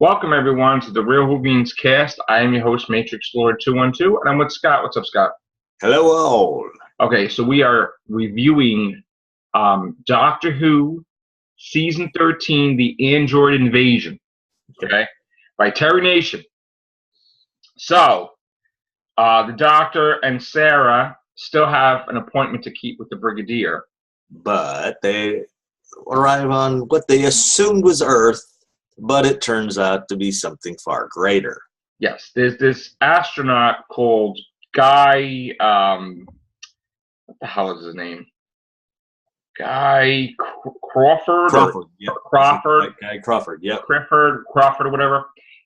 Welcome, everyone, to the Real Whovians cast. I am your host, Matrixlord212, and I'm with Scott. What's up, Scott? Hello, all. Okay, so we are reviewing Doctor Who, Season 13, The Android Invasion, okay, by Terry Nation. So, the Doctor and Sarah still have an appointment to keep with the Brigadier. But they arrive on what they assumed was Earth, but it turns out to be something far greater. Yes, there's this astronaut called Guy, what the hell is his name? Guy Crawford? Crawford, yep. Crawford. Guy Crawford, yep. Crawford or whatever.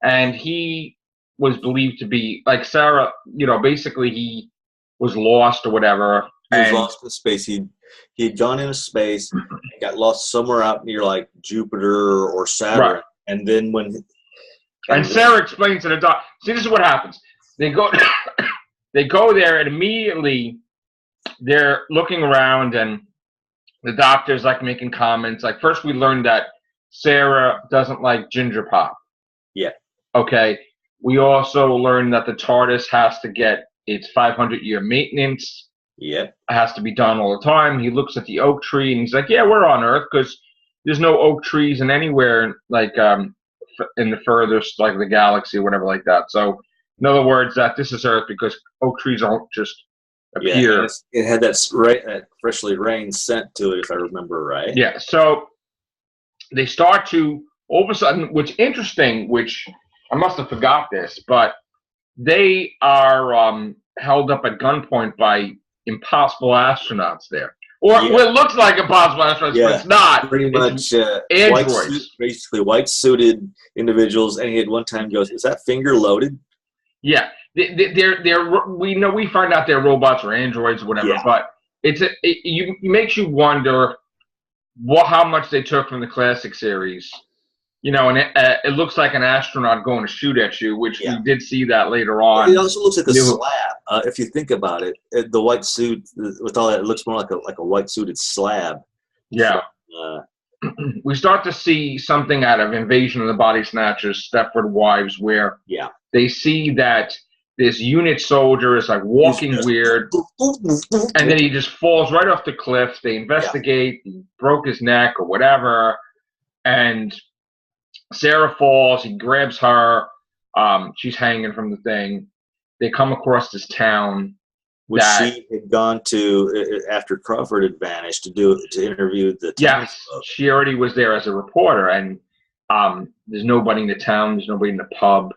And he was believed to be, like Sarah, basically he was lost or whatever. He was lost in space. He had gone into space and got lost somewhere out near like Jupiter or Saturn. Right. And then And Sarah explains to the doctor, see, this is what happens. They go there and immediately they're looking around and the doctor's like making comments. Like, first we learned that Sarah doesn't like ginger pop. Yeah. Okay. We also learned that the TARDIS has to get its 500-year maintenance. Yeah. It has to be done all the time. He looks at the oak tree and he's like, yeah, we're on Earth because there's no oak trees in anywhere like in the furthest, like the galaxy or whatever like that. So in other words, that this is Earth because oak trees don't just appear. Yeah, it had that freshly rained scent to it, if I remember right. Yeah, so they start to, all of a sudden, what's interesting, which I must have forgot this, but they are held up at gunpoint by impossible astronauts there. Or well, it looks like impossible astronauts, but it's not. Pretty much androids. Basically white-suited individuals, and he at one time goes, is that finger loaded? Yeah. We find out they're robots or androids or whatever, but it makes you wonder how much they took from the classic series. And it looks like an astronaut going to shoot at you, which we did see that later on. It also looks like a slab. If you think about it, the white suit with all that, it looks more like a white suited slab. Yeah. We start to see something out of Invasion of the Body Snatchers, Stepford Wives, where they see that this unit soldier is like walking weird, and then he just falls right off the cliff. They investigate, he broke his neck or whatever, and Sarah falls, he grabs her, she's hanging from the thing. They come across this town which she had gone to after Crawford had vanished to interview the town. Yes, she already was there as a reporter, and there's nobody in the town, there's nobody in the pub.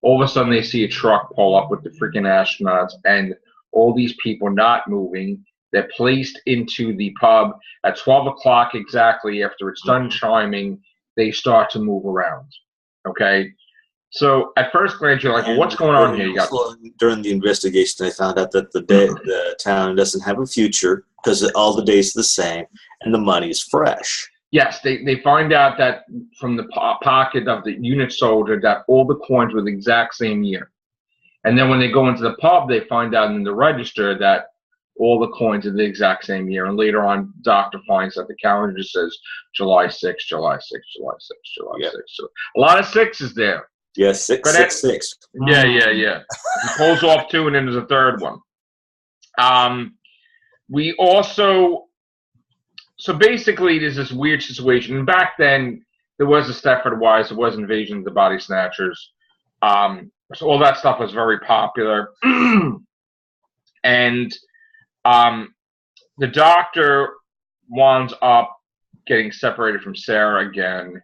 All of a sudden they see a truck pull up with the freaking astronauts and all these people not moving. They're placed into the pub at 12 o'clock exactly. After it's done chiming, they start to move around. Okay? So at first glance, you're like, well, what's going on here? During the investigation, they found out that the town doesn't have a future because all the days are the same and the money's fresh. Yes, they find out that from the pocket of the unit soldier that all the coins were the exact same year. And then when they go into the pub, they find out in the register that all the coins are the exact same year. And later on, Doctor finds that the calendar just says July 6th, July 6th, July 6th, July 6th. So a lot of sixes there. Yeah, 666. Yeah. He pulls off two, and then there's a third one. We also... So basically, there's this weird situation. And back then, there was a Stepford Wives, there was Invasion of the Body Snatchers. So all that stuff was very popular. And the Doctor winds up getting separated from Sarah again.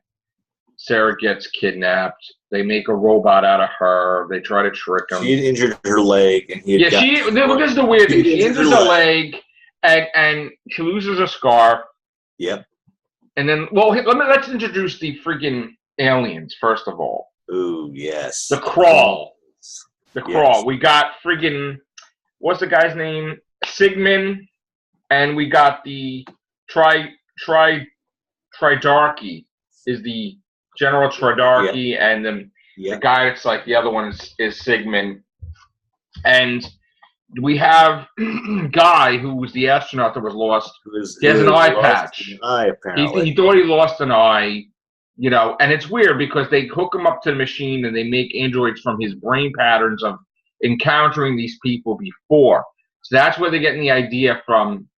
Sarah gets kidnapped. They make a robot out of her. They try to trick him. She had injured her leg. And this is the weird thing. She injures her leg. And she loses a scarf. Yep. And then, let's introduce the freaking aliens first of all. Ooh, yes. The Crawl. The Crawl. We got freaking, what's the guy's name? Sigmund, and we got the Tridarchy is the General Tridarchy, and then the guy that's like the other one is Sigmund, and we have Guy, who was the astronaut that was lost. He has an eye patch. Apparently. He thought he lost an eye. You know, and it's weird because they hook him up to the machine and they make androids from his brain patterns of encountering these people before. So that's where they're getting the idea from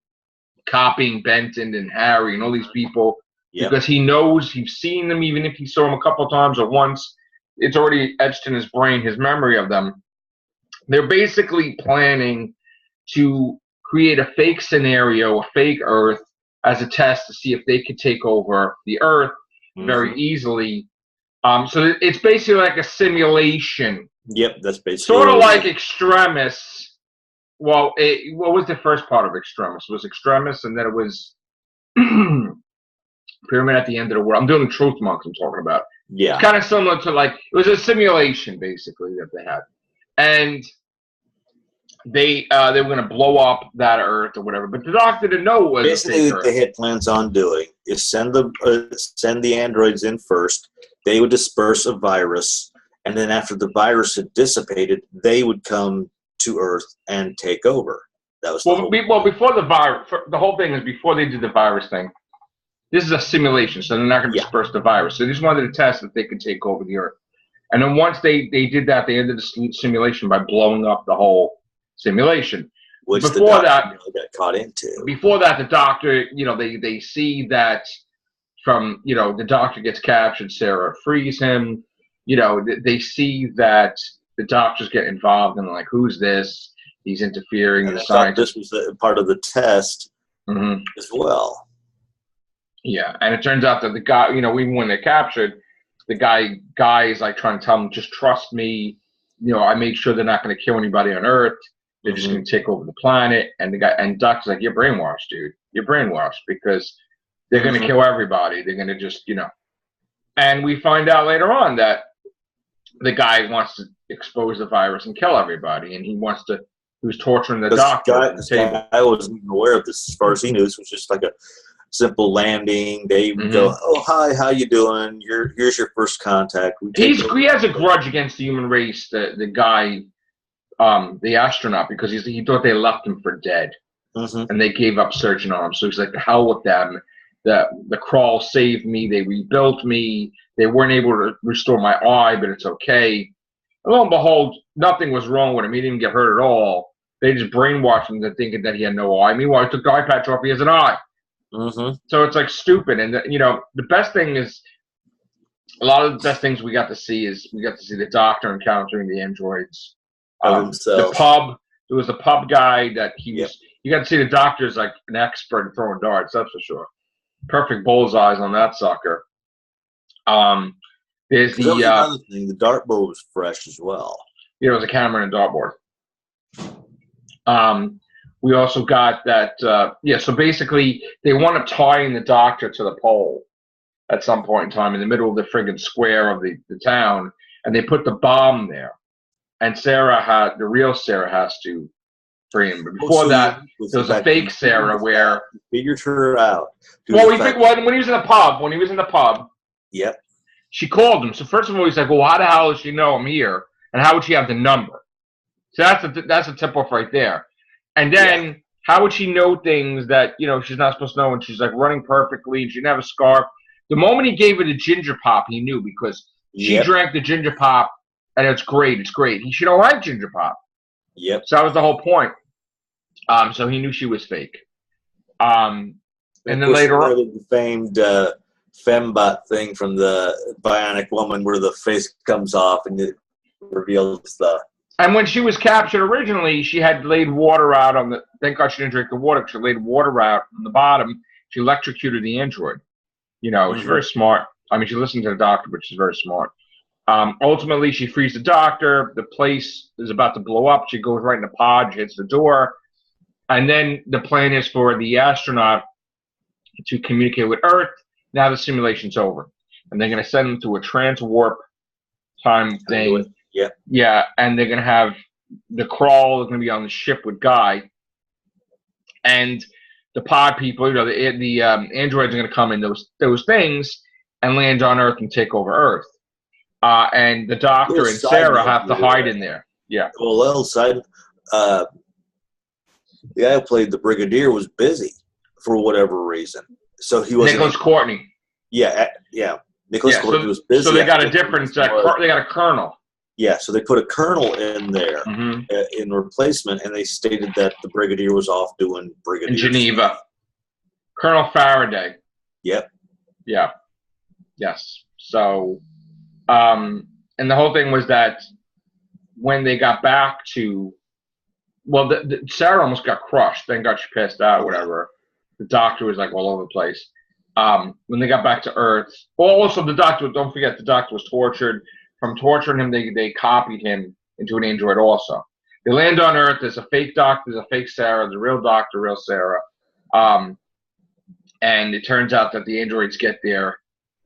copying Benton and Harry and all these people, because he knows he's seen them, even if he saw them a couple of times or once. It's already etched in his brain, his memory of them. They're basically planning to create a fake scenario, a fake Earth, as a test to see if they could take over the Earth very easily. So it's basically like a simulation. Yep, that's basically sort of like Extremis. Well, what was the first part of Extremis? It was Extremis, and then it was Pyramid at the End of the World. I'm doing Truth Monks I'm talking about. Yeah. It's kind of similar to, like, it was a simulation, basically, that they had. And they were going to blow up that Earth or whatever. But the Doctor didn't know it was basically what they had plans on doing is send the androids in first. They would disperse a virus, and then after the virus had dissipated, they would come to Earth and take over. That was before the virus. The whole thing is before they did the virus thing. This is a simulation, so they're not going to disperse the virus. So they just wanted to test if they could take over the Earth. And then once they did that, they ended the simulation by blowing up the whole simulation. Which before that got caught into. Before that, the Doctor, they see that from, the Doctor gets captured, Sarah frees him. They see that the Doctors get involved and like, who's this? He's interfering in the science. This was part of the test as well. Yeah, and it turns out that the guy, even when they're captured, the guy is like trying to tell them, just trust me. I made sure they're not going to kill anybody on Earth. They're just going to take over the planet. And the guy, and Doc's like, you're brainwashed, dude. You're brainwashed because they're going to kill everybody. They're going to just, And we find out later on that the guy wants to expose the virus and kill everybody, and he was torturing the Doctor. I wasn't even aware of this. As far as he knew, this was just like a simple landing. They go, oh, hi, how you doing? Here's your first contact. He has a grudge against the human race, the guy, the astronaut, because he thought they left him for dead. And they gave up searching on him. So he's like, the hell with them. The crawl saved me. They rebuilt me. They weren't able to restore my eye, but it's okay. And lo and behold, nothing was wrong with him. He didn't get hurt at all. They just brainwashed him into thinking that he had no eye. Meanwhile, he took the eye patch off. He has an eye. So it's like stupid. And the best thing is, a lot of the best things we got to see the Doctor encountering the androids. The pub. There was a pub guy that you got to see the Doctor's like an expert at throwing darts. That's for sure. Perfect bullseyes on that sucker. There's another thing. The dartboard was fresh as well. It was a camera and a dartboard. We also got that, so basically they want to tie in the Doctor to the pole at some point in time in the middle of the friggin' square of the town, and they put the bomb there. And the real Sarah has to free him. But before that, there was a fake Sarah where... Figured her out. Well, when he was in the pub, she called him. So first of all, he's like, well, how the hell does she know I'm here? And how would she have the number? So that's a tip-off right there. And then, how would she know things that, she's not supposed to know, and she's, like, running perfectly, and she didn't have a scarf? The moment he gave her the ginger pop, he knew, because she drank the ginger pop, and it's great. She don't like ginger pop. So that was the whole point. So he knew she was fake. And then later on... The famed fembot thing from the Bionic Woman, where the face comes off, and it reveals the... And when she was captured originally, she had laid water out on the... Thank God she didn't drink the water, because she laid water out on the bottom. She electrocuted the android. She's very smart. I mean, she listened to the Doctor, but she's very smart. Ultimately, she frees the Doctor. The place is about to blow up. She goes right in the pod. She hits the door. And then the plan is for the astronaut to communicate with Earth. Now the simulation's over. And they're going to send them to a trans-warp time thing. Yeah, and they're going to have the crawl is going to be on the ship with Guy. And the pod people, the androids are going to come in those things and land on Earth and take over Earth. And the Doctor and Sarah have to hide in there. Yeah. Well, side, the guy who played the Brigadier was busy for whatever reason. So he was Nicholas Courtney. Yeah. Nicholas Gordon was busy. So they got a different. They got a colonel. Yeah, so they put a colonel in there in replacement, and they stated that the brigadier was off doing brigadier in Geneva. stuff. Colonel Faraday. Yep. Yeah. Yes. So, and the whole thing was that when they got back to, well, Sarah almost got crushed. Thank God she passed out. Whatever. The doctor was like all over the place. When they got back to Earth, also the doctor. Don't forget, the doctor was tortured. From torturing him, they copied him into an android also. They land on Earth. There's a fake doctor, there's a fake Sarah, there's a real doctor, real Sarah. And it turns out that the androids get their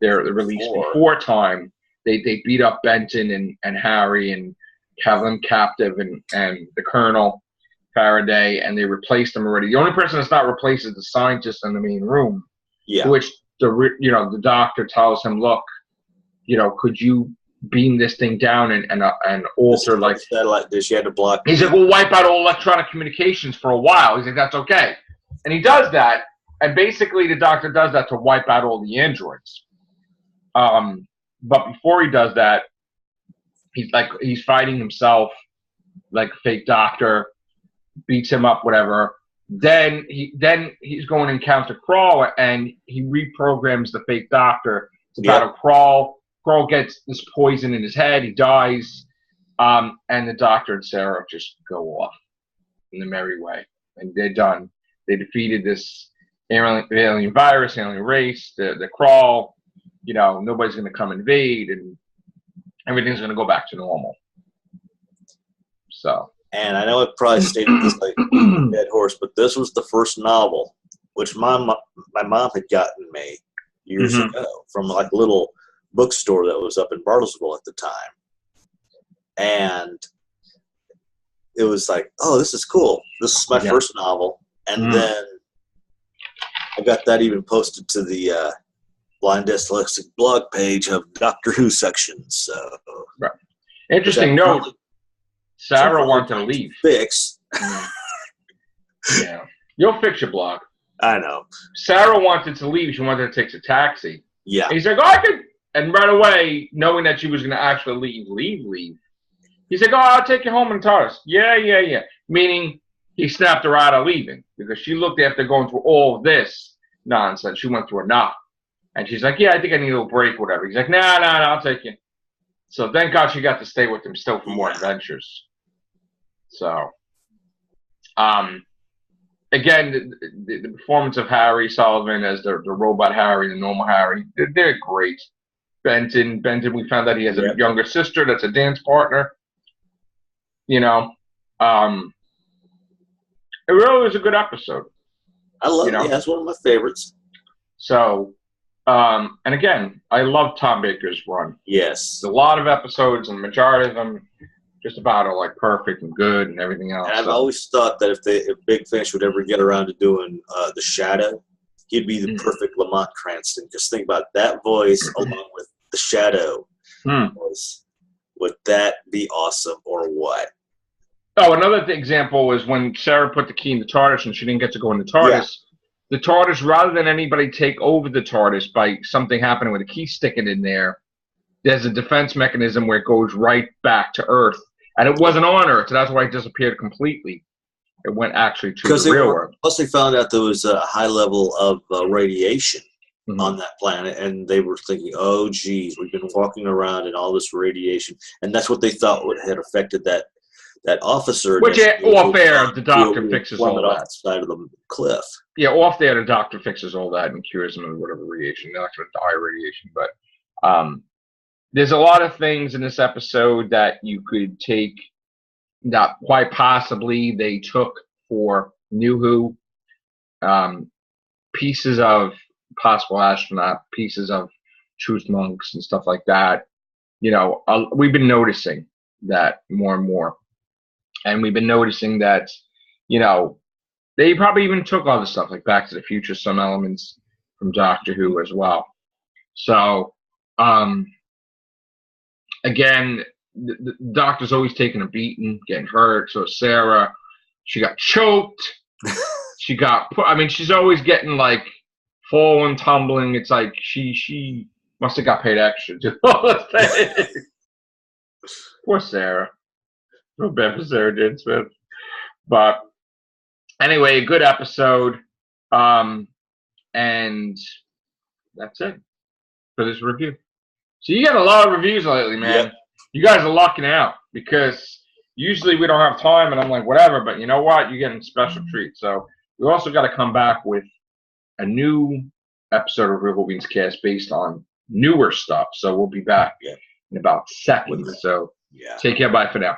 release before time. They beat up Benton and Harry and have them captive and the Colonel Faraday, and they replaced them already. The only person that's not replaced is the scientist in the main room. Yeah. Which the doctor tells him, look, could you beam this thing down and alter like satellite dish? You had to block. He's like, we'll wipe out all electronic communications for a while. He's like, that's okay, and he does that, and basically the doctor does that to wipe out all the androids. But before he does that, he's fighting himself like a fake doctor, beats him up, whatever. Then he's going to encounter Krall, and he reprograms the fake doctor to battle Krall. Krall gets this poison in his head. He dies. And the doctor and Sarah just go off in the merry way. And they're done. They defeated this alien virus, alien race, the Krall. Nobody's going to come invade, and everything's going to go back to normal. So. And I know I probably stated this like dead horse, but this was the first novel, which my mom had gotten me years ago from like a little bookstore that was up in Bartlesville at the time. And it was like, oh, this is cool. This is my first novel. And then I got that even posted to the Blind Dyslexic blog page of Doctor Who sections. So, right. Interesting note. Sarah wanted to leave. Fix. Yeah. You'll fix your blog. I know. Sarah wanted to leave. She wanted to take a taxi. Yeah. And he's like, oh, I could. And right away, knowing that she was going to actually leave. He's like, oh, I'll take you home and TARDIS. Yeah. Meaning he snapped her out of leaving because she looked after going through all of this nonsense. She went through a knot. And she's like, yeah, I think I need a little break, whatever. He's like, no, I'll take you. So thank God she got to stay with him still for more adventures. So, again, the performance of Harry Sullivan as the robot Harry, the normal Harry, they're great. Benton, we found out he has a younger sister that's a dance partner. It really was a good episode. I love it. Yeah, that's one of my favorites. So, and again, I love Tom Baker's run. Yes. A lot of episodes, and the majority of them just about are like perfect and good and everything else. And I've always thought that if Big Finish would ever get around to doing The Shadow, he'd be the perfect Lamont Cranston. Just think about that voice along with The Shadow voice. Would that be awesome or what? Oh, another example was when Sarah put the key in the TARDIS and she didn't get to go in the TARDIS. Yeah. The TARDIS, rather than anybody take over the TARDIS by something happening with a key sticking in there, there's a defense mechanism where it goes right back to Earth. And it wasn't on Earth, so that's why it disappeared completely. It went actually to the real world. Plus, they found out there was a high level of radiation on that planet, and they were thinking, oh, geez, we've been walking around in all this radiation. And that's what they thought had affected that officer. Which, off air, the doctor fixes all that. Off the side of the cliff. Yeah, off there, the doctor fixes all that and cures them of whatever radiation. They're not going to die of radiation, but there's a lot of things in this episode that you could take that quite possibly they took for New Who. Pieces of Possible Astronaut, pieces of Truth Monks and stuff like that. We've been noticing that more and more. And we've been noticing that, they probably even took other stuff like Back to the Future, some elements from Doctor Who as well. So, again, the Doctor's always taking a beating, getting hurt. So Sarah, she got choked. She got put. I mean, she's always getting like falling, tumbling. It's like she Must have got paid extra. Just all the things. Poor Sarah. No bad for Sarah Jane Smith. But anyway, good episode. And that's it for this review. So you got a lot of reviews lately, man. Yep. You guys are lucking out because usually we don't have time, and I'm like, whatever. But you know what? You're getting special treats. So we also got to come back with a new episode of Real Whovians Cast based on newer stuff. So we'll be back in about seconds. So take care. Bye for now.